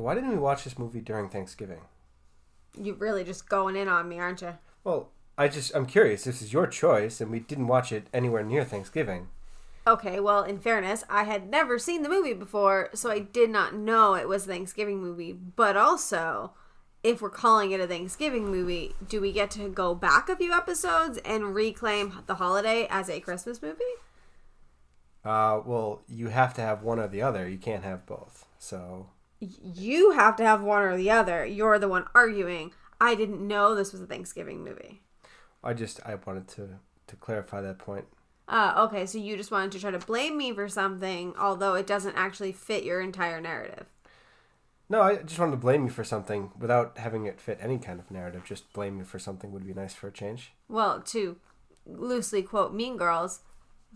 why didn't we watch this movie during Thanksgiving? You're really just going in on me, aren't you? Well, I'm curious. This is your choice, and we didn't watch it anywhere near Thanksgiving. Okay, well, in fairness, I had never seen the movie before, so I did not know it was a Thanksgiving movie. But also, if we're calling it a Thanksgiving movie, do we get to go back a few episodes and reclaim the holiday as a Christmas movie? Well, you have to have one or the other. You can't have both. So You have to have one or the other. You're the one arguing. I didn't know this was a Thanksgiving movie. I wanted to clarify that point. Okay, so you just wanted to try to blame me for something, although it doesn't actually fit your entire narrative. No, I just wanted to blame you for something without having it fit any kind of narrative. Just blame you for something would be nice for a change. Well, to loosely quote Mean Girls,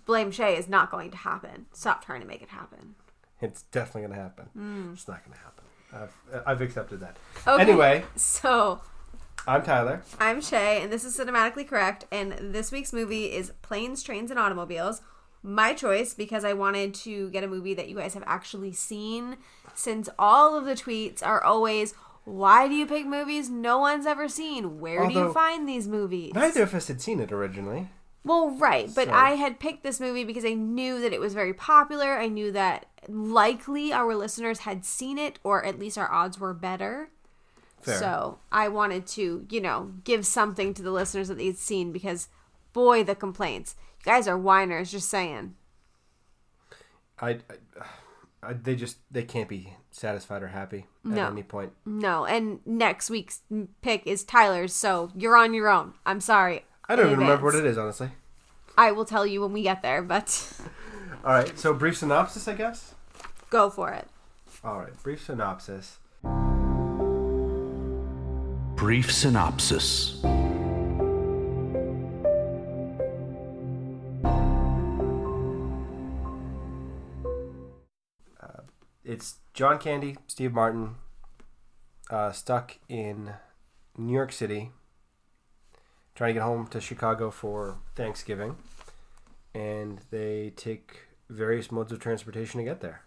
blame Shay is not going to happen. Stop trying to make it happen. It's definitely going to happen. It's not going to happen. I've accepted that. Okay, anyway. So I'm Tyler. I'm Shay, and this is Cinematically Correct, and this week's movie is Planes, Trains, and Automobiles. My choice, because I wanted to get a movie that you guys have actually seen, since all of the tweets are always, why do you pick movies no one's ever seen? Where do you find these movies? Neither of us had seen it originally. Well, right, but So. I had picked this movie because I knew that it was very popular. I knew that likely our listeners had seen it, or at least our odds were better. Fair. So I wanted to, give something to the listeners that they'd seen because, boy, the complaints. You guys are whiners, just saying. They can't be satisfied or happy at any point. No, and next week's pick is Tyler's, so you're on your own. I'm sorry. I don't even remember what it is, honestly. I will tell you when we get there, but... All right, so brief synopsis, I guess? Go for it. All right, brief synopsis. Brief synopsis. It's John Candy, Steve Martin, stuck in New York City, trying to get home to Chicago for Thanksgiving, and they take various modes of transportation to get there.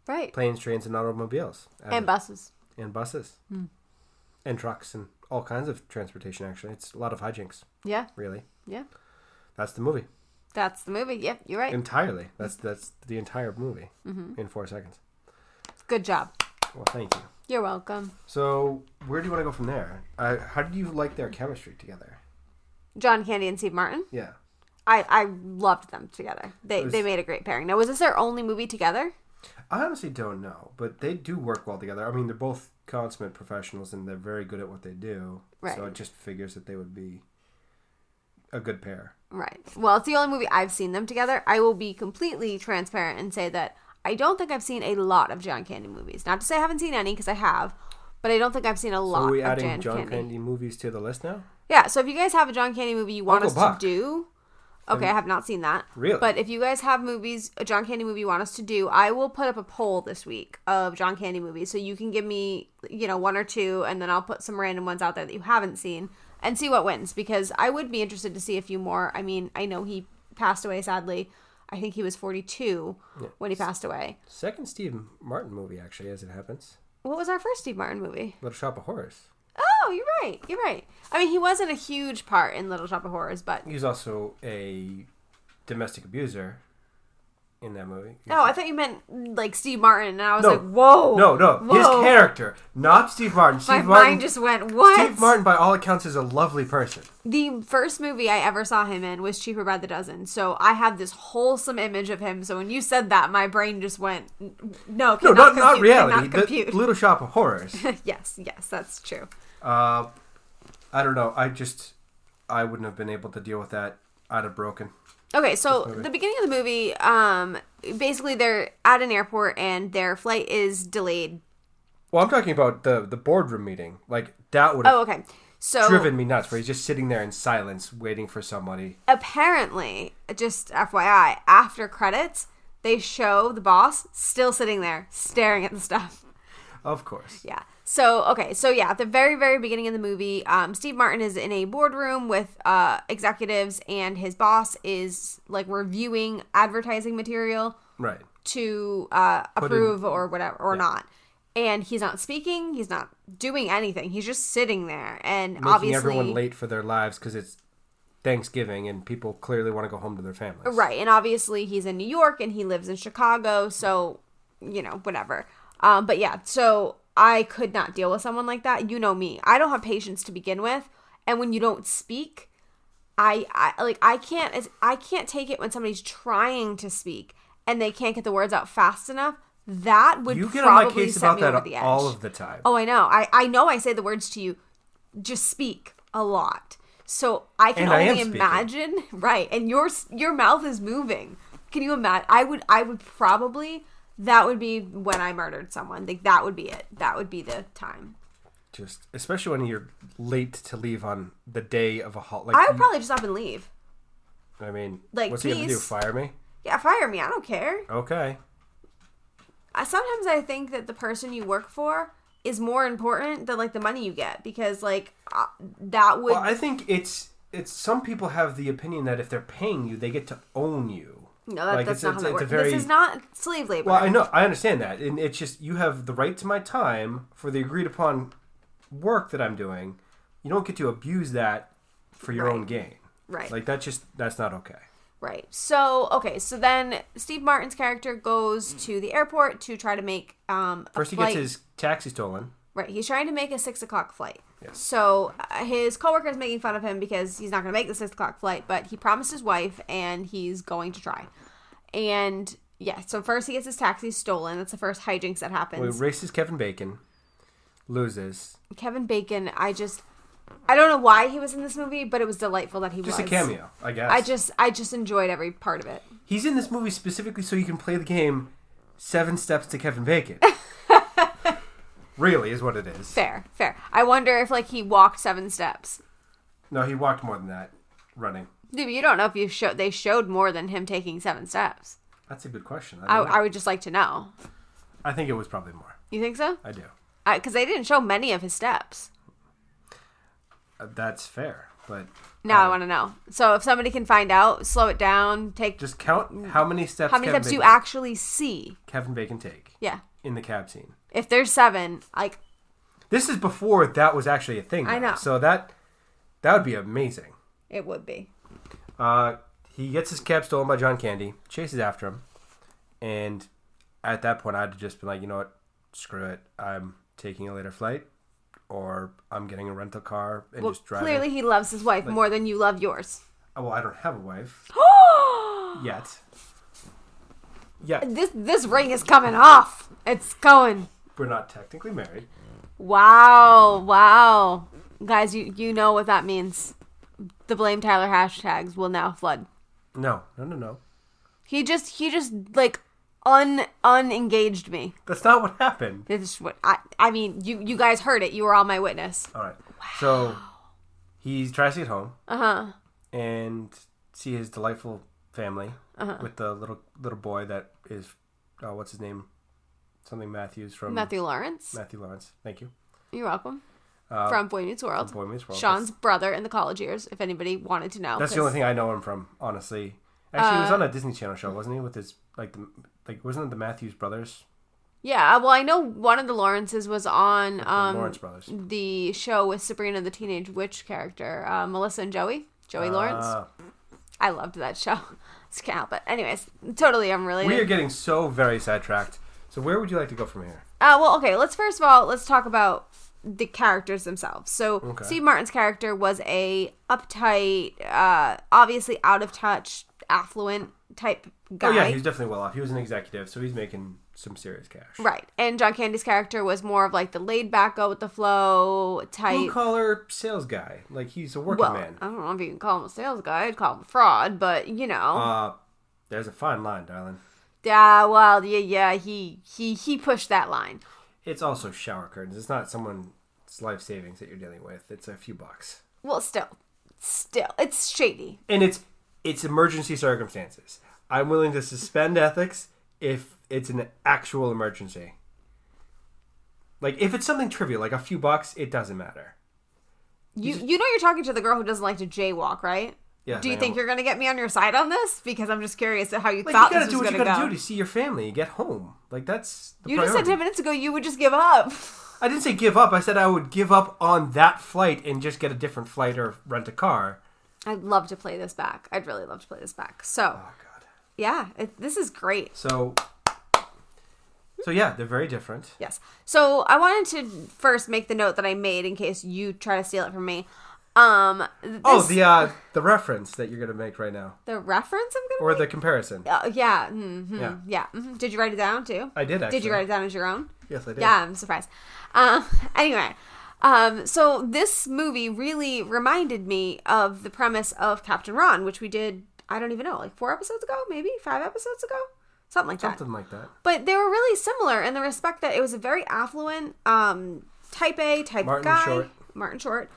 Right. Planes, trains, and automobiles. And buses. And buses. And trucks and all kinds of transportation, actually. It's a lot of hijinks. Yeah. Really. Yeah. That's the movie. That's the movie. Yep, you're right. Entirely. That's the entire movie in 4 seconds. Good job. Well, thank you. You're welcome. So, where do you want to go from there? How did you like their chemistry together? John Candy and Steve Martin? Yeah. I loved them together. They made a great pairing. Now, was this their only movie together? I honestly don't know, but they do work well together. I mean, they're both consummate professionals, and they're very good at what they do. Right. So it just figures that they would be a good pair. Right. Well, it's the only movie I've seen them together. I will be completely transparent and say that I don't think I've seen a lot of John Candy movies. Not to say I haven't seen any, because I have, but I don't think I've seen a lot of John Candy. So are we adding John Candy movies to the list now? Yeah, so if you guys have a John Candy movie you want us to do... Okay, I have not seen that. Really? But if you guys have movies, a John Candy movie you want us to do, I will put up a poll this week of John Candy movies. So you can give me, 1 or 2, and then I'll put some random ones out there that you haven't seen and see what wins. Because I would be interested to see a few more. I mean, I know he passed away, sadly. I think he was 42 when he passed away. Second Steve Martin movie, actually, as it happens. What was our first Steve Martin movie? Little Shop of Horrors. Oh, you're right. You're right. I mean, he wasn't a huge part in Little Shop of Horrors, but... He was also a domestic abuser in that movie. Oh, I thought you meant, Steve Martin, and I was like, whoa! No. Whoa. His character, not Steve Martin. My mind just went, what? Steve Martin, by all accounts, is a lovely person. The first movie I ever saw him in was Cheaper by the Dozen, so I have this wholesome image of him, so when you said that, my brain just went, not reality, the Little Shop of Horrors. Yes, that's true. I don't know. I wouldn't have been able to deal with that. I'd have broken. Okay, so the beginning of the movie, basically they're at an airport and their flight is delayed. Well, I'm talking about the boardroom meeting. That would have driven me nuts, where he's just sitting there in silence waiting for somebody. Apparently, just FYI, after credits, they show the boss still sitting there staring at the stuff. Of course. Yeah. So at the very, very beginning of the movie, Steve Martin is in a boardroom with executives, and his boss is reviewing advertising material, right, to approve or whatever or not. And he's not speaking. He's not doing anything. He's just sitting there. And Making obviously... everyone late for their lives because it's Thanksgiving and people clearly want to go home to their families. Right. And obviously he's in New York and he lives in Chicago. So, whatever. But yeah, so I could not deal with someone like that. You know me. I don't have patience to begin with. And when you don't speak, I can't take it when somebody's trying to speak and they can't get the words out fast enough. That would you get on my case set about me that over the edge. all of the time. Oh, I know. I know I say the words to you, just speak a lot. So I can only imagine, right? And your mouth is moving. Can you imagine? I would probably, that would be when I murdered someone. Like that would be it. That would be the time. Just especially when you're late to leave on the day of a holiday. I would probably just up and leave. I mean, like, what's he gonna do? Fire me? Yeah, fire me. I don't care. Okay. Sometimes I think that the person you work for is more important than like the money you get because like that would. Well, I think it's some people have the opinion that if they're paying you, they get to own you. No, that's not how that works. This is not slave labor. Well, I know, I understand that, and it's just you have the right to my time for the agreed upon work that I'm doing. You don't get to abuse that for your own gain. Right. Like that's not okay. Right. So, okay. So then Steve Martin's character goes to the airport to try to make First he gets his taxi stolen. Right. He's trying to make a 6:00 flight. Yes. So his coworker is making fun of him because he's not going to make the 6:00 flight, but he promised his wife and he's going to try. And yeah, so first he gets his taxi stolen. That's the first hijinks that happens. Well, he races Kevin Bacon. Loses. Kevin Bacon, I don't know why he was in this movie, but it was delightful that he was. Just a cameo, I guess. I just enjoyed every part of it. He's in this movie specifically so you can play the game 7 Steps to Kevin Bacon. Really is what it is. Fair. I wonder if like he walked 7 steps. No, he walked more than that, running. Dude, you don't know if they showed more than him taking 7 steps. That's a good question. I would just like to know. I think it was probably more. You think so? I do. Because they didn't show many of his steps. That's fair, but now I want to know. So if somebody can find out, slow it down, just count how many steps. How many steps you actually see Kevin Bacon take? Yeah. In the cab scene. If there's 7, like. This is before that was actually a thing. Though. I know. So that would be amazing. It would be. He gets his cab stolen by John Candy, chases after him, and at that point I'd just been like, you know what, screw it. I'm taking a later flight. Or I'm getting a rental car and just driving. Clearly he loves his wife more than you love yours. Well, I don't have a wife. Yet. Yeah. This ring is coming off. It's going. We're not technically married. Wow. Guys, you know what that means. The Blame Tyler hashtags will now flood. No. He just like unengaged me. That's not what happened. This is what I mean. You guys heard it. You were all my witness. All right. Wow. So he tries to get home. And see his delightful family with the little boy that is what's his name? Something Matthews from Matthew Lawrence. Matthew Lawrence. Thank you. You're welcome. From Boy Meets World. From Boy Meets World. Sean's brother in the college years. If anybody wanted to know. That's the only thing I know him from. Honestly. Actually, he was on a Disney Channel show, wasn't he? With his wasn't it the Matthews brothers? Yeah, well, I know one of the Lawrences was on Lawrence brothers. The show with Sabrina the Teenage Witch character, Melissa and Joey Lawrence. I loved that show. Just can't help it. Anyways, totally unrelated. We are getting so very sidetracked. So where would you like to go from here? Well, okay. Let's talk about the characters themselves. So Steve Martin's character was a uptight, obviously out of touch, affluent type guy. Oh yeah, he's definitely well off. He was an executive, so he's making some serious cash. Right. And John Candy's character was more of like the laid back, go with the flow type. Blue collar sales guy. Like he's a working man. I don't know if you can call him a sales guy. I'd call him a fraud, but you know. There's a fine line, darling. Yeah, well, yeah, he pushed that line. It's also shower curtains. It's not someone's life savings that you're dealing with. It's a few bucks. Well, still, it's shady. And it's emergency circumstances. I'm willing to suspend ethics if it's an actual emergency. Like, if it's something trivial, like a few bucks, it doesn't matter. You know you're talking to the girl who doesn't like to jaywalk, right? Yes, Do you think you're going to get me on your side on this? Because I'm just curious at how you Like, thought you this gotta was do what going you to gotta go. do to see your family, get home. Like, that's the You priority. just said 10 minutes ago you would just give up. I didn't say give up. I said I would give up on that flight and just get a different flight or rent a car. I'd love to play this back. I'd really love to play this back. So, Oh, God. yeah, this is great. So yeah, they're very different. Yes. So I wanted to first make the note that I made in case you try to steal it from me. The reference that you're gonna make right now, the reference I'm gonna or make? the comparison. Yeah. Yeah. Did you write it down too? I did actually. Did you write it down as your own? Yes, I did. Yeah, I'm surprised. Anyway, so this movie really reminded me of the premise of Captain Ron, which we did, I don't even know, like 4 episodes ago, maybe 5 episodes ago, something like that. Something like that. But they were really similar in the respect that it was a very affluent, type A, type Martin guy. Short. Martin Short.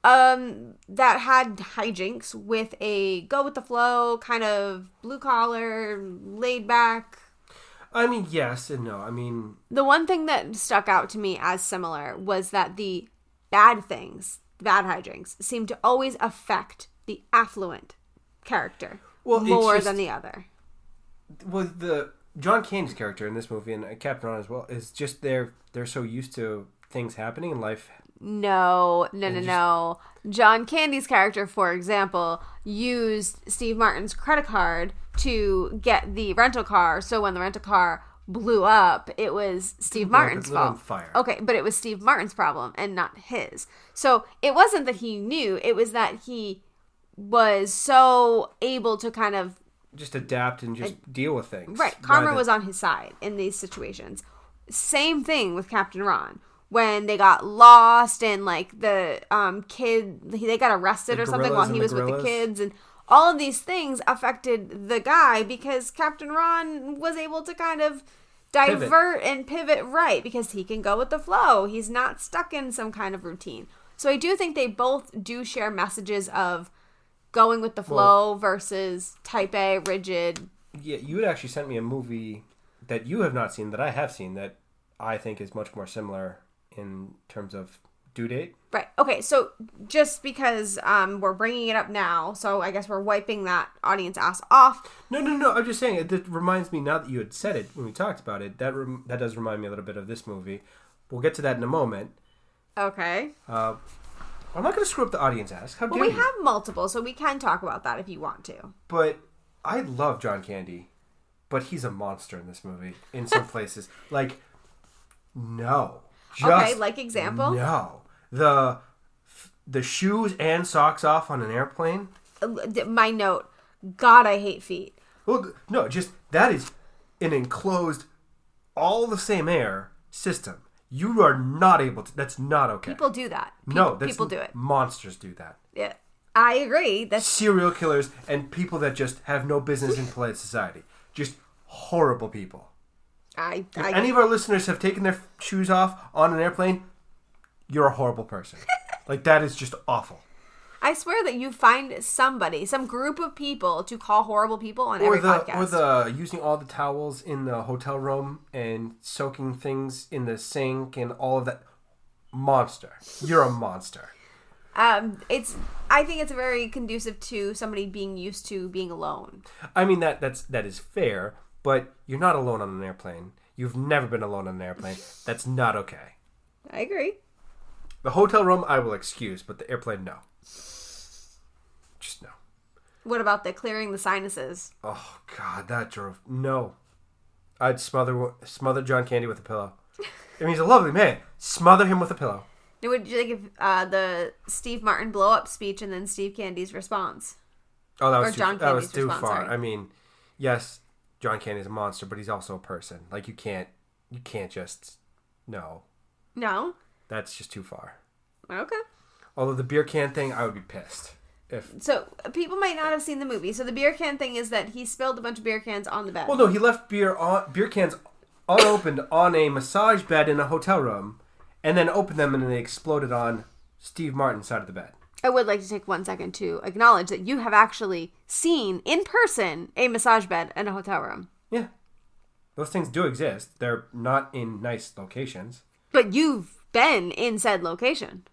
That had hijinks with a go with the flow, kind of blue collar, laid back. I mean, yes and no. I mean, The one thing that stuck out to me as similar was that the bad things, bad hijinks, seem to always affect the affluent character more than the other. Well, the John Candy's character in this movie and Captain Ron as well is just they're so used to things happening in life. No. John Candy's character, for example, used Steve Martin's credit card to get the rental car. So when the rental car blew up, it was Steve Martin's fault. On fire. Okay, but it was Steve Martin's problem and not his. So it wasn't that he knew. It was that he was so able to kind of Just adapt and just deal with things. Right. Karma was on his side in these situations. Same thing with Captain Ron. When they got lost and like the kid, they got arrested or something while he was with the kids, and all of these things affected the guy because Captain Ron was able to kind of divert and pivot right because he can go with the flow. He's not stuck in some kind of routine. So I do think they both do share messages of going with the flow versus type A, rigid. Yeah, you had actually sent me a movie that you have not seen that I have seen that I think is much more similar in terms of due date. Right. Okay, so just because we're bringing it up now, so I guess we're wiping that audience ass off. No. I'm just saying, it reminds me, now that you had said it when we talked about it, that does remind me a little bit of this movie. We'll get to that in a moment. Okay. I'm not going to screw up the audience ass. How dare Well, we you? have multiple, so we can talk about that if you want to. But I love John Candy, but he's a monster in this movie in some places. Like, no. Okay, like example? No. The shoes and socks off on an airplane? My note, God, I hate feet. Well, no, just that is an enclosed, all the same air system. You are not able to. That's not okay. People do that. People do it. Monsters do that. Yeah, I agree. That's Serial killers and people that just have no business in polite society. Just horrible people. If any of our listeners have taken their shoes off on an airplane, you're a horrible person. Like, that is just awful. I swear that you find somebody, some group of people to call horrible people on every podcast. Or the using all the towels in the hotel room and soaking things in the sink and all of that. Monster. You're a monster. I think it's very conducive to somebody being used to being alone. I mean, that is fair, but you're not alone on an airplane. You've never been alone on an airplane. That's not okay. I agree. The hotel room, I will excuse, but the airplane, no. Just no. What about the clearing the sinuses? Oh, God, that drove... No. I'd smother John Candy with a pillow. I mean, he's a lovely man. Smother him with a pillow. Would you think of the Steve Martin blow-up speech and then Steve Candy's response? Oh, that was Or too far. Sorry. I mean, yes, John Candy's a monster, but he's also a person. Like, you can't just... No. No? That's just too far. Okay. Although the beer can thing, I would be pissed. So, people might not have seen the movie. So, the beer can thing is that he spilled a bunch of beer cans on the bed. Well, no, he left beer cans unopened on a massage bed in a hotel room, and then opened them and then they exploded on Steve Martin's side of the bed. I would like to take 1 second to acknowledge that you have actually seen, in person, a massage bed in a hotel room. Yeah. Those things do exist. They're not in nice locations. But you've been in said location.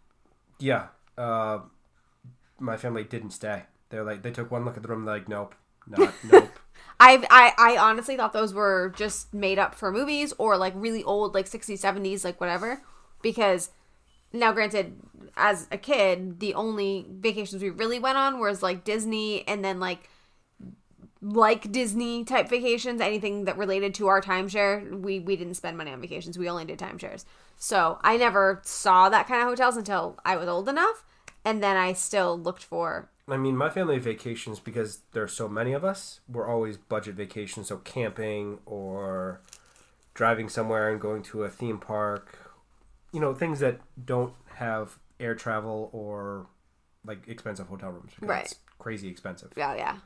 Yeah. My family didn't stay. They're like, they took one look at the room. They're like, nope, nope. I honestly thought those were just made up for movies or like really old, like 60s, 70s, like whatever. Because now, granted, as a kid, the only vacations we really went on was like Disney, and then like Disney type vacations, anything that related to our timeshare. We didn't spend money on vacations. We only did timeshares. So I never saw that kind of hotels until I was old enough. And then I still looked for... I mean, my family vacations, because there are so many of us, were always budget vacations. So camping or driving somewhere and going to a theme park. You know, things that don't have air travel or like expensive hotel rooms. Because right. It's crazy expensive. Yeah.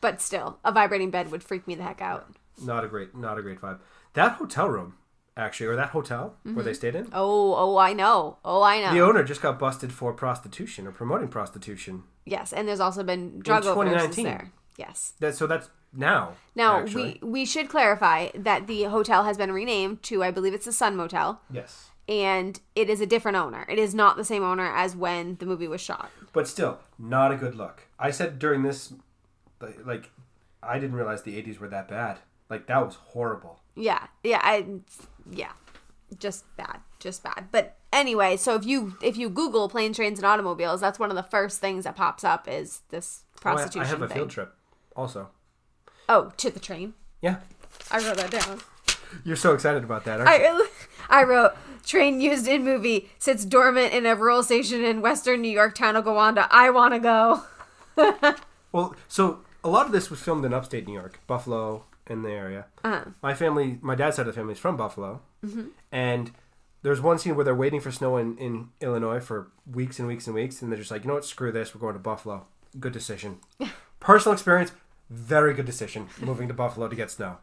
But still, a vibrating bed would freak me the heck out. Not a great vibe. That hotel room, actually, or that hotel where they stayed in. Oh, I know. The owner just got busted for prostitution or promoting prostitution. Yes, and there's also been drug overdoses there. Yes. So that's now. Now, actually. we should clarify that the hotel has been renamed to, I believe it's the Sun Motel. Yes. And it is a different owner. It is not the same owner as when the movie was shot. But still, not a good look. I said during this, like, I didn't realize the 80s were that bad. Like, that was horrible. Yeah. Just bad. But anyway, so if you Google planes, trains, and automobiles, that's one of the first things that pops up is this prostitution I have a thing. field trip also. Oh, to the train? Yeah. I wrote that down. You're so excited about that, aren't you? I wrote, train used in movie sits dormant in a rural station in western New York town of Gowanda. I want to go. Well, so a lot of this was filmed in upstate New York, Buffalo, in the area. Uh-huh. My dad's side of the family is from Buffalo. Mm-hmm. And there's one scene where they're waiting for snow in Illinois for weeks and weeks and weeks. And they're just like, you know what, screw this. We're going to Buffalo. Good decision. Personal experience, very good decision, moving to Buffalo to get snow.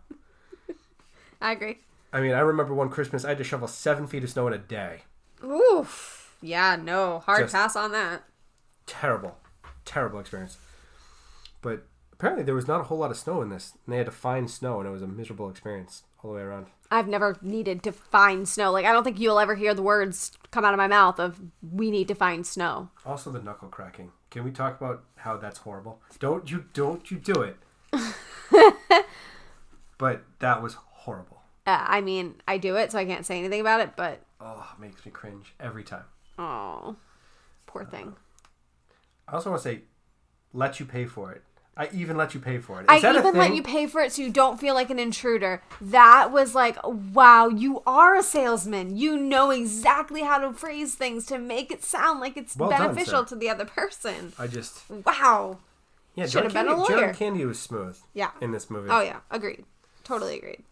I agree. I mean, I remember one Christmas, I had to shovel 7 feet of snow in a day. Oof. Yeah, no. Hard pass on that. Terrible experience. But apparently there was not a whole lot of snow in this. And they had to find snow, and it was a miserable experience all the way around. I've never needed to find snow. Like, I don't think you'll ever hear the words come out of my mouth of, we need to find snow. Also the knuckle cracking. Can we talk about how that's horrible? Don't you do it. But that was horrible. I mean, I do it, so I can't say anything about it, but... Oh, it makes me cringe every time. Oh, poor thing. I also want to say, let you pay for it. I even let you pay for it. I even let you pay for it so you don't feel like an intruder. That was like, wow, you are a salesman. You know exactly how to phrase things to make it sound like it's beneficial to the other person. Wow. Yeah, should have been a lawyer. John Candy was smooth. Yeah. In this movie. Oh yeah, agreed. Totally agreed.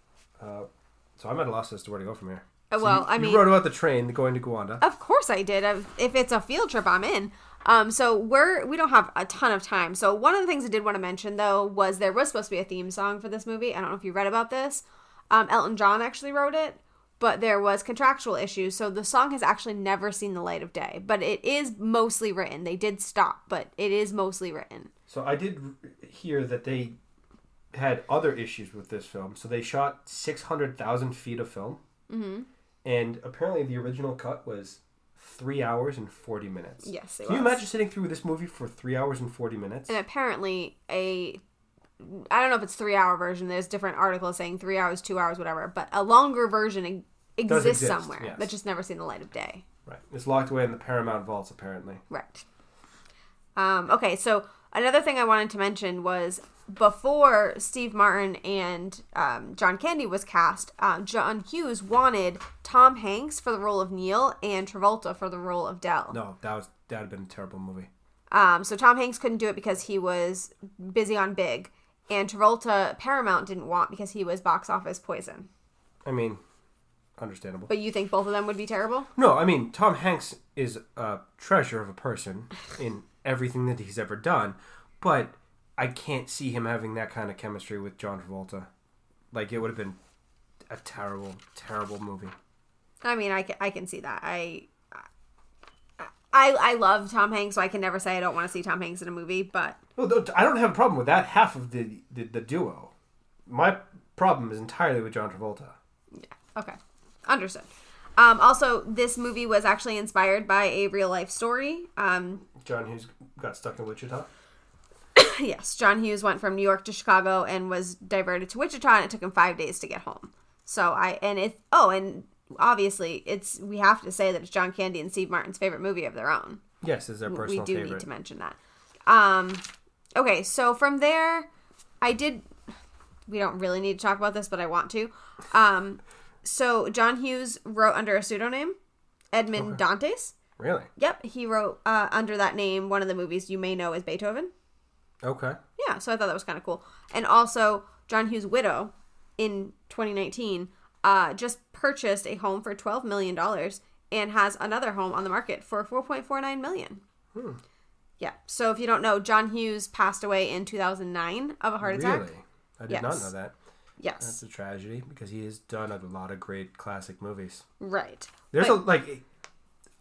So I'm at a loss as to where to go from here. Well, I mean, you wrote about the train going to Gowanda. Of course I did. If it's a field trip, I'm in. So we don't have a ton of time. So one of the things I did want to mention though was there was supposed to be a theme song for this movie. I don't know if you read about this. Elton John actually wrote it, but there was contractual issues. So the song has actually never seen the light of day, but it is mostly written. They did stop, but it is mostly written. So I did hear that they had other issues with this film. So they shot 600,000 feet of film. Mm-hmm. And apparently the original cut was 3 hours and 40 minutes. Yes, Can you imagine sitting through this movie for 3 hours and 40 minutes? And apparently I don't know if it's 3 hour version. There's different articles saying 3 hours, 2 hours, whatever. But a longer version exists somewhere. Yes. That's just never seen the light of day. Right. It's locked away in the Paramount vaults, apparently. Right. Okay, so another thing I wanted to mention was before Steve Martin and John Candy was cast, John Hughes wanted Tom Hanks for the role of Neil and Travolta for the role of Del. No, that would have been a terrible movie. So Tom Hanks couldn't do it because he was busy on Big, and Travolta Paramount didn't want because he was box office poison. I mean, understandable. But you think both of them would be terrible? No, I mean, Tom Hanks is a treasure of a person in everything that he's ever done, but I can't see him having that kind of chemistry with John Travolta. Like, it would have been a terrible, terrible movie. I mean, I can see that. I love Tom Hanks, so I can never say I don't want to see Tom Hanks in a movie, but... Well, I don't have a problem with that half of the duo. My problem is entirely with John Travolta. Yeah, okay. Understood. Also, this movie was actually inspired by a real-life story. John Hughes got stuck in Wichita? Yes, John Hughes went from New York to Chicago and was diverted to Wichita, and it took him 5 days to get home. And obviously we have to say that it's John Candy and Steve Martin's favorite movie of their own. Yes, it's their personal favorite. We do need to mention that. Okay, so from there, we don't really need to talk about this, but I want to. So John Hughes wrote under a pseudonym, Edmond Dantes. Really? Yep, he wrote under that name one of the movies you may know as Beethoven. Okay. Yeah, so I thought that was kind of cool. And also, John Hughes' widow, in 2019, just purchased a home for $12 million and has another home on the market for $4.49 million. Yeah, so if you don't know, John Hughes passed away in 2009 of a heart attack. Really? I did not know that. Yes. That's a tragedy because he has done a lot of great classic movies. Right. There's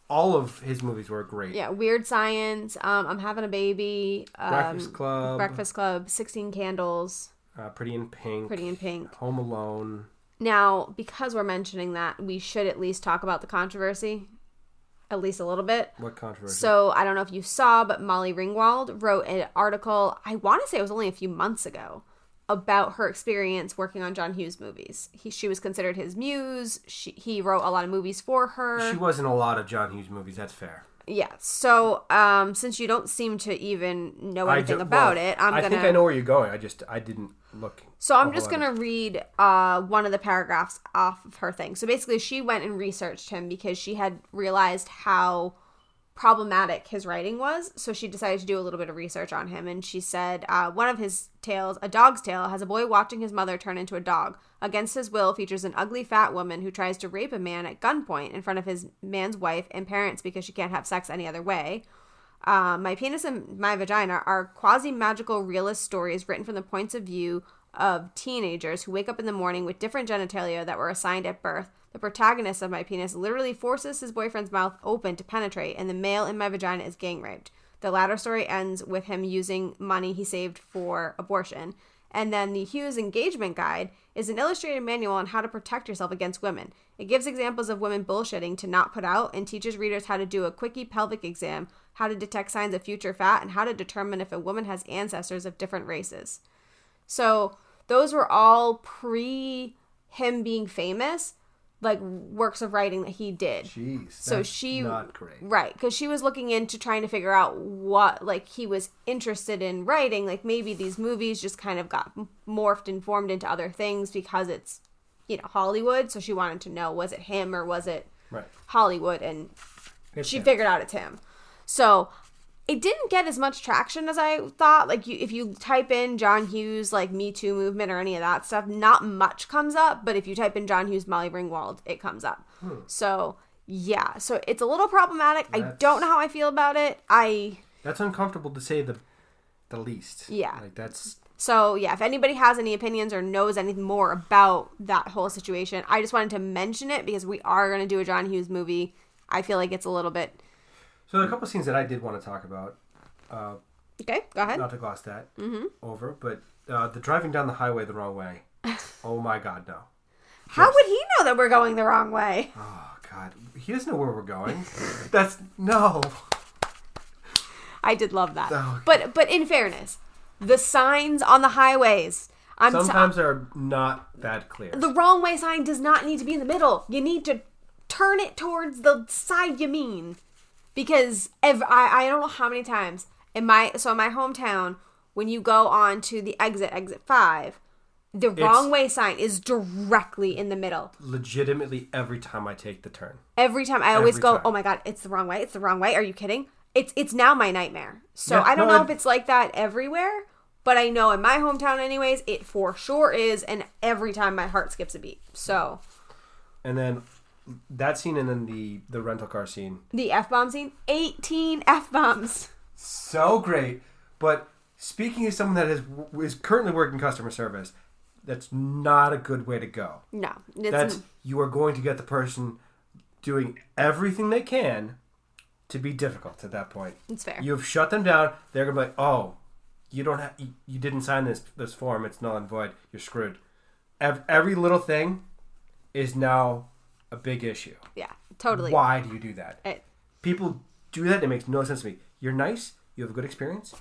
all of his movies were great. Yeah, Weird Science, I'm Having a Baby, Breakfast Club, 16 Candles, Pretty in Pink, Home Alone. Now, because we're mentioning that, we should at least talk about the controversy, at least a little bit. What controversy? So, I don't know if you saw, but Molly Ringwald wrote an article, I want to say it was only a few months ago, about her experience working on John Hughes movies. She was considered his muse. He wrote a lot of movies for her. She was in a lot of John Hughes movies. That's fair. Yeah. So, since you don't seem to even know anything about it, I think I know where you're going. I didn't look. So I'm just gonna read one of the paragraphs off of her thing. So basically, she went and researched him because she had realized how problematic his writing was, so she decided to do a little bit of research on him. And she said one of his tales, A Dog's Tale, has a boy watching his mother turn into a dog. Against his will features an ugly fat woman who tries to rape a man at gunpoint in front of his man's wife and parents because she can't have sex any other way. My Penis and My Vagina are quasi-magical realist stories written from the points of view of teenagers who wake up in the morning with different genitalia that were assigned at birth. The protagonist of My Penis literally forces his boyfriend's mouth open to penetrate, and the male in My Vagina is gang raped. The latter story ends with him using money he saved for abortion. And then the Hughes Engagement Guide is an illustrated manual on how to protect yourself against women. It gives examples of women bullshitting to not put out and teaches readers how to do a quickie pelvic exam, how to detect signs of future fat, and how to determine if a woman has ancestors of different races. So those were all pre him being famous, like works of writing that he did. Jeez, so that's not great. Right, because she was looking into trying to figure out what, like, he was interested in writing. Like, maybe these movies just kind of got morphed and formed into other things because it's, Hollywood. So she wanted to know, was it him or was it Hollywood? And she figured out it's him. So it didn't get as much traction as I thought. Like, if you type in John Hughes, like, Me Too movement or any of that stuff, not much comes up. But if you type in John Hughes, Molly Ringwald, it comes up. So, yeah. So, it's a little problematic. I don't know how I feel about it. That's uncomfortable to say the least. Yeah. Like, that's... So, yeah, if anybody has any opinions or knows anything more about that whole situation, I just wanted to mention it because we are going to do a John Hughes movie. I feel like it's a little bit... So there are a couple of scenes that I did want to talk about. Okay, go ahead. Not to gloss that over, but the driving down the highway the wrong way. Oh my God, no. How would he know that we're going the wrong way? Oh God, he doesn't know where we're going. No. I did love that. Oh, but in fairness, the signs on the highways... Sometimes are not that clear. The wrong way sign does not need to be in the middle. You need to turn it towards the side you mean. Because I don't know how many times in my hometown, when you go on to the exit 5, the wrong way sign is directly in the middle. Legitimately every time I take the turn. Every time I always go, oh my God, it's the wrong way. It's the wrong way. Are you kidding? It's now my nightmare. So I don't know if it's like that everywhere, but I know in my hometown anyways, it for sure is. And every time my heart skips a beat. So. And then that scene and then the rental car scene. The F-bomb scene. 18 F-bombs. So great. But speaking as someone that is currently working customer service, that's not a good way to go. No. You are going to get the person doing everything they can to be difficult at that point. It's fair. You've shut them down. They're going to be like, oh, you didn't sign this form. It's null and void. You're screwed. Every little thing is now a big issue. Yeah, totally. Why do you do that? People do that. It makes no sense to me. You're nice. You have a good experience.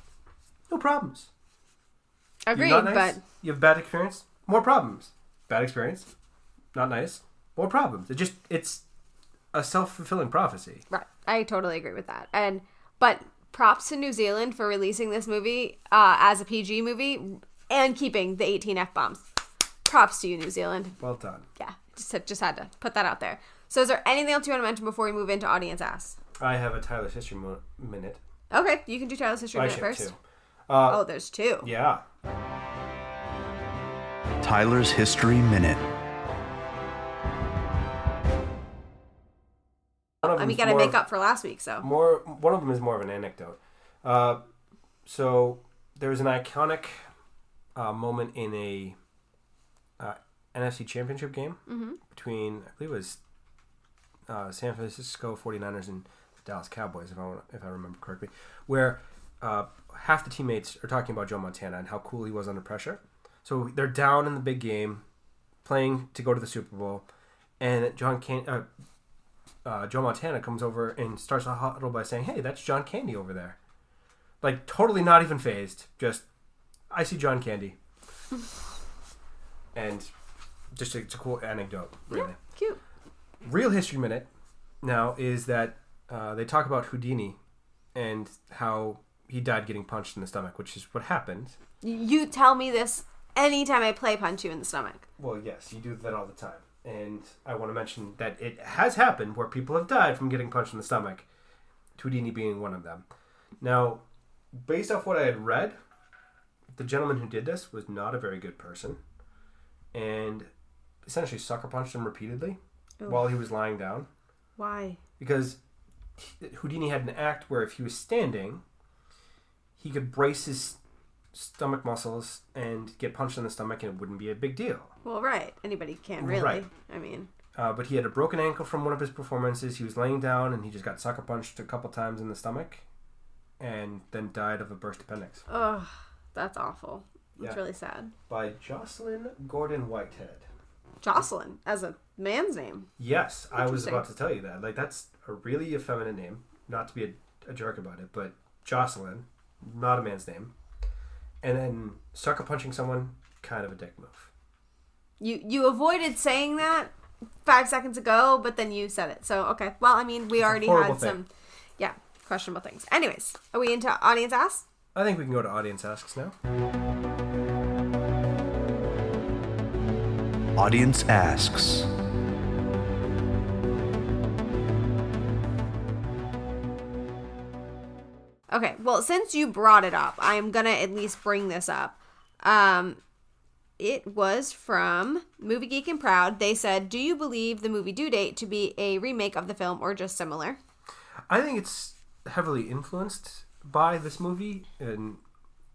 No problems. Agreed, You're not nice, but you have bad experience, more problems. Bad experience, not nice, more problems. It's a self-fulfilling prophecy. right. I totally agree with that. But props to New Zealand for releasing this movie as a PG movie and keeping the 18 F-bombs. Props to you, New Zealand. Well done. Yeah, just had to put that out there. So is there anything else you want to mention before we move into Audience Ask? I have a Tyler's History Minute. Okay, you can do Tyler's History Minute first. Two. There's two. Yeah. Tyler's History Minute. You got to make up for last week, so. One of them is more of an anecdote. So there was an iconic moment in a NFC Championship game between, I believe it was San Francisco 49ers and the Dallas Cowboys, if I remember correctly, where half the teammates are talking about Joe Montana and how cool he was under pressure. So they're down in the big game, playing to go to the Super Bowl, and Joe Montana comes over and starts a huddle by saying, "Hey, that's John Candy over there." Like, totally not even phased. Just, I see John Candy. And just it's a cool anecdote, really. Yeah, cute. Real History Minute now is that they talk about Houdini and how he died getting punched in the stomach, which is what happened. You tell me this anytime I play punch you in the stomach. Well, yes, you do that all the time. And I want to mention that it has happened where people have died from getting punched in the stomach, Houdini being one of them. Now, based off what I had read, the gentleman who did this was not a very good person and essentially sucker punched him repeatedly while he was lying down. Why? Because Houdini had an act where if he was standing, he could brace his stomach muscles and get punched in the stomach and it wouldn't be a big deal. Well, right. Anybody can, really. Right. I mean... but he had a broken ankle from one of his performances. He was laying down and he just got sucker punched a couple times in the stomach and then died of a burst appendix. Ugh, that's awful. It's really sad. By Jocelyn Gordon Whitehead. Jocelyn, as a man's name. Yes, I was about to tell you that. Like, that's a really effeminate name. Not to be a jerk about it, but Jocelyn, not a man's name. And then sucker punching someone, kind of a dick move. You avoided saying that 5 seconds ago, but then you said it. So, okay. Well, I mean, we already had some, questionable things. Anyways, are we into Audience Asks? I think we can go to Audience Asks now. Audience Asks. Okay, well, since you brought it up, I am going to at least bring this up. It was from Movie Geek and Proud. They said, do you believe the movie Due Date to be a remake of the film or just similar? I think it's heavily influenced by this movie and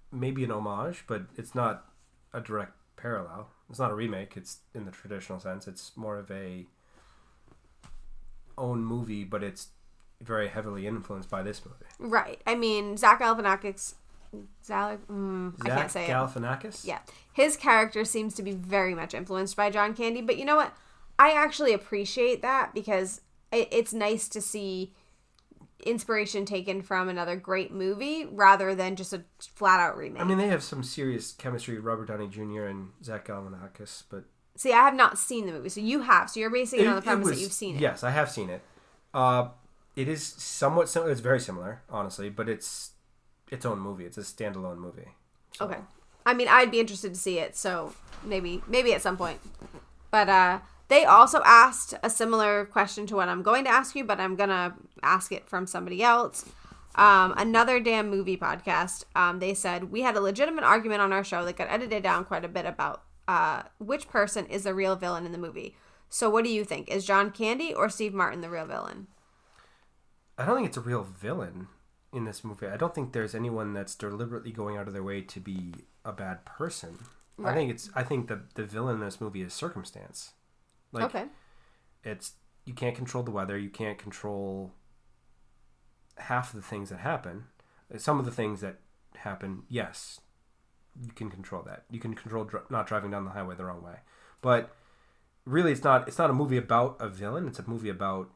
maybe an homage, but it's not a direct parallel. It's not a remake. It's in the traditional sense. It's more of a own movie, but it's very heavily influenced by this movie. Right. I mean, Zach Galifianakis... I can't say Galifianakis? Yeah. His character seems to be very much influenced by John Candy, but you know what? I actually appreciate that because it's nice to see inspiration taken from another great movie rather than just a flat-out remake. I mean, they have some serious chemistry, Robert Downey Jr. and Zach Galifianakis, but... See, I have not seen the movie, so you have. So you're basing it on the premise that you've seen it. Yes, I have seen it. It is somewhat similar. It's very similar, honestly, but it's its own movie. It's a standalone movie. So. Okay. I mean, I'd be interested to see it, so maybe at some point. But they also asked a similar question to what I'm going to ask you, but I'm going to ask it from somebody else. Another Damn Movie podcast. They said, we had a legitimate argument on our show that got edited down quite a bit about which person is the real villain in the movie. So what do you think? Is John Candy or Steve Martin the real villain? I don't think it's a real villain in this movie. I don't think there's anyone that's deliberately going out of their way to be a bad person. Right. I think the villain in this movie is circumstance. Like, okay. You can't control the weather. You can't control half of the things that happen. Some of the things that happen, yes, you can control that. You can control not driving down the highway the wrong way. But really, it's not a movie about a villain. It's a movie about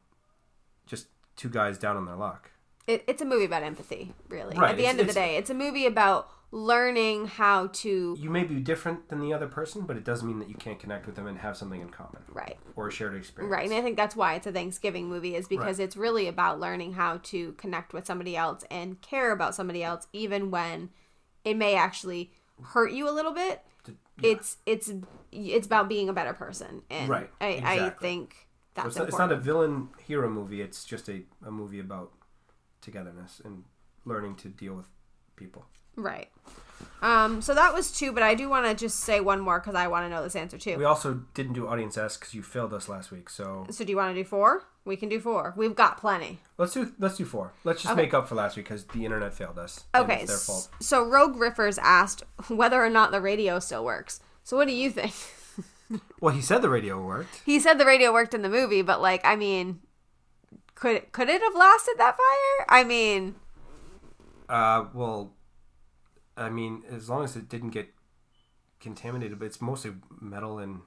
just two guys down on their luck. It's a movie about empathy, really. Right. At the end of the day, it's a movie about learning how to... You may be different than the other person, but it doesn't mean that you can't connect with them and have something in common. Right. Or a shared experience. Right, and I think that's why it's a Thanksgiving movie, is because it's really about learning how to connect with somebody else and care about somebody else, even when it may actually hurt you a little bit. Yeah. It's about being a better person. And right, exactly. I think that's important. It's not a villain-hero movie. It's just a movie about togetherness and learning to deal with people. Right. So that was 2, but I do want to just say one more because I want to know this answer too. We also didn't do Audience Ask because you failed us last week. So do you want to do 4? We can do 4. We've got plenty. Let's do 4. Let's just make up for last week because the internet failed us. Okay. It's their fault. So Rogue Riffers asked whether or not the radio still works. So what do you think? Well, he said the radio worked. He said the radio worked in the movie, but like, I mean, could it have lasted that fire? I mean, well, I mean, as long as it didn't get contaminated, but it's mostly metal and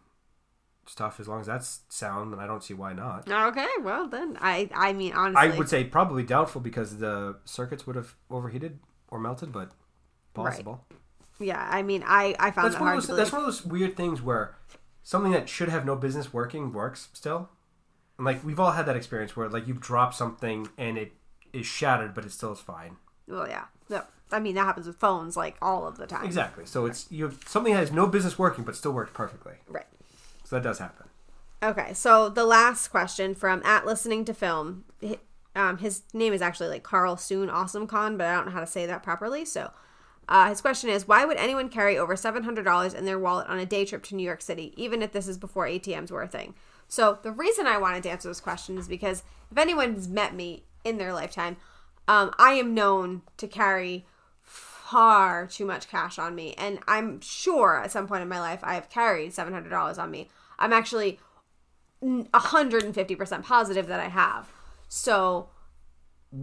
stuff. As long as that's sound, then I don't see why not. Okay, well then, I mean, honestly, I would say probably doubtful because the circuits would have overheated or melted, but possible. Right. Yeah, I mean, I found that hard to believe. That's one of those weird things where something that should have no business working works still. And like, we've all had that experience where like you've dropped something and it is shattered, but it still is fine. Well, yeah. No, I mean, that happens with phones like all of the time. Exactly. So it's something that has no business working, but still works perfectly. Right. So that does happen. Okay, so the last question from @listening to film. His name is actually like Carl Soon Awesome Con, but I don't know how to say that properly. So his question is, why would anyone carry over $700 in their wallet on a day trip to New York City, even if this is before ATMs were a thing? So the reason I wanted to answer this question is because if anyone's met me in their lifetime, I am known to carry far too much cash on me. And I'm sure at some point in my life I have carried $700 on me. I'm actually 150% positive that I have. So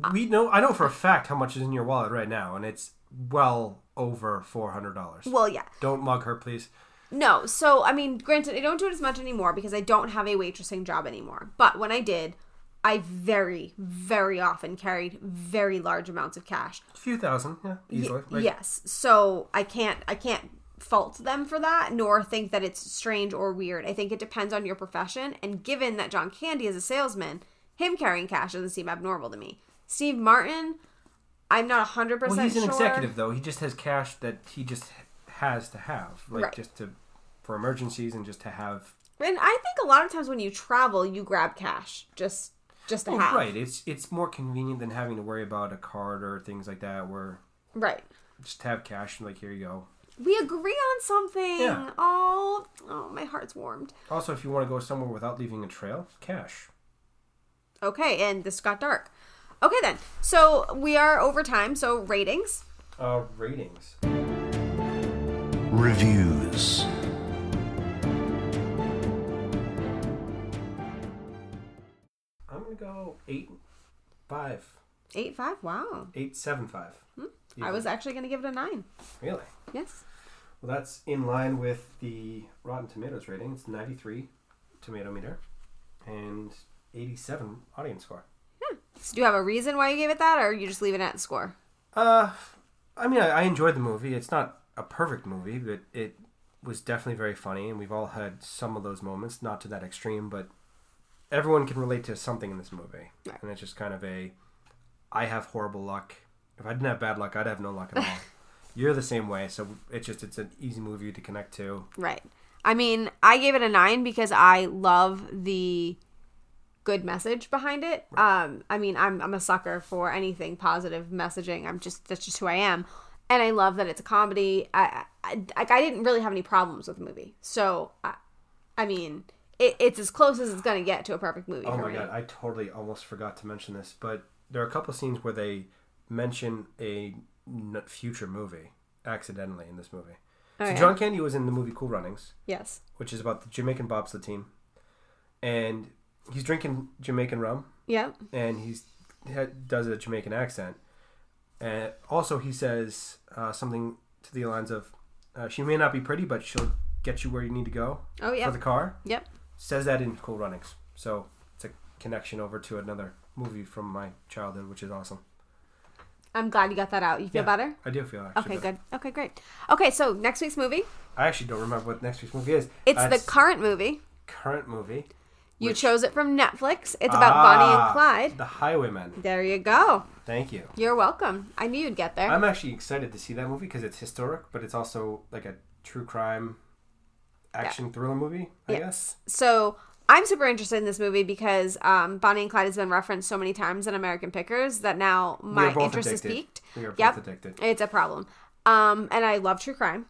I know for a fact how much is in your wallet right now, and it's well over $400. Well, yeah. Don't mug her, please. No. So, I mean, granted, I don't do it as much anymore because I don't have a waitressing job anymore. But when I did, I very, very often carried very large amounts of cash. A few thousand, yeah, easily. Right? Yes. So I can't fault them for that, nor think that it's strange or weird. I think it depends on your profession. And given that John Candy is a salesman, him carrying cash doesn't seem abnormal to me. Steve Martin, I'm not 100% sure. Well, he's an executive, though. He just has cash that he just has to have. Like, right. Just for emergencies and just to have. And I think a lot of times when you travel, you grab cash just to have. Right. It's more convenient than having to worry about a card or things like that where. Right. Just have cash and, like, here you go. We agree on something. Yeah. Oh, my heart's warmed. Also, if you want to go somewhere without leaving a trail, cash. Okay, and this got dark. Okay, then. So we are over time, so ratings. Ratings. Reviews. I'm going to go 8.5. 8.5? Wow. 8.75. I was actually going to give it a 9. Really? Yes. Well, that's in line with the Rotten Tomatoes rating. It's 93 tomato meter and 87 audience score. So do you have a reason why you gave it that, or you just leave it at the score? I mean, I enjoyed the movie. It's not a perfect movie, but it was definitely very funny, and we've all had some of those moments, not to that extreme, but everyone can relate to something in this movie. Right. And it's just kind of I have horrible luck. If I didn't have bad luck, I'd have no luck at all. You're the same way, so it's an easy movie to connect to. Right. I mean, I gave it a 9 because I love the good message behind it. Right. I mean, I'm a sucker for anything positive messaging. That's just who I am, and I love that it's a comedy. I didn't really have any problems with the movie, so I mean, it's as close as it's gonna get to a perfect movie. Oh for my me. God, I totally almost forgot to mention this, but there are a couple of scenes where they mention a future movie accidentally in this movie. Oh, so yeah? John Candy was in the movie Cool Runnings. Yes. Which is about the Jamaican bobsled team, and he's drinking Jamaican rum. Yeah. And he does a Jamaican accent. And also he says something to the lines of, she may not be pretty, but she'll get you where you need to go. Oh, yeah. For the car. Yep. Says that in Cool Runnings. So it's a connection over to another movie from my childhood, which is awesome. I'm glad you got that out. You feel better? I do feel actually Okay, good. Okay, great. Okay, so next week's movie. I actually don't remember what next week's movie is. It's the current movie. Current movie. You chose it from Netflix. It's about Bonnie and Clyde. The Highwaymen. There you go. Thank you. You're welcome. I knew you'd get there. I'm actually excited to see that movie because it's historic, but it's also like a true crime action thriller movie, I guess. So I'm super interested in this movie because Bonnie and Clyde has been referenced so many times in American Pickers that now my interest is piqued. We are both addicted. It's a problem. And I love true crime.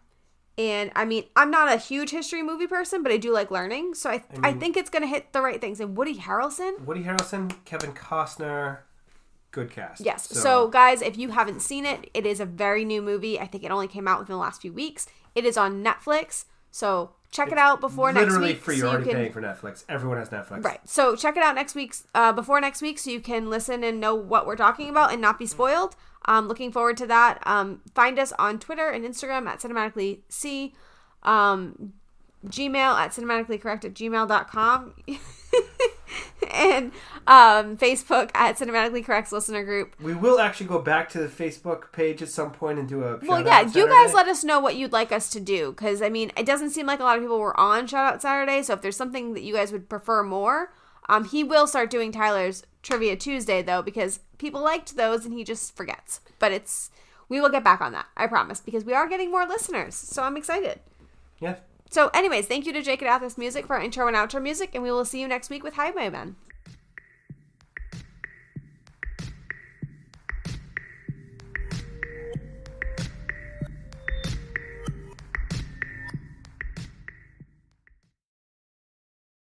And I mean, I'm not a huge history movie person, but I do like learning. So I think it's going to hit the right things. And Woody Harrelson, Kevin Costner, good cast. Yes. So guys, if you haven't seen it, it is a very new movie. I think it only came out within the last few weeks. It is on Netflix. So check it out before next week. Literally free. You're already paying for Netflix. Everyone has Netflix. Right. So check it out before next week so you can listen and know what we're talking about and not be spoiled. Looking forward to that. Find us on Twitter and Instagram at cinematicallyc, Gmail at cinematicallycorrect@gmail.com, and Facebook at Cinematically Correct's listener group. We will actually go back to the Facebook page at some point and do a shout Well, yeah, you guys let us know what you'd like us to do, because, I mean, it doesn't seem like a lot of people were on Shout Out Saturday, so if there's something that you guys would prefer more, he will start doing Tyler's Trivia Tuesday, though, because people liked those and he just forgets. But we will get back on that, I promise, because we are getting more listeners, so I'm excited. Yeah. So anyways, thank you to Jake and Athos Music for our intro and outro music, and we will see you next week with Highwaymen.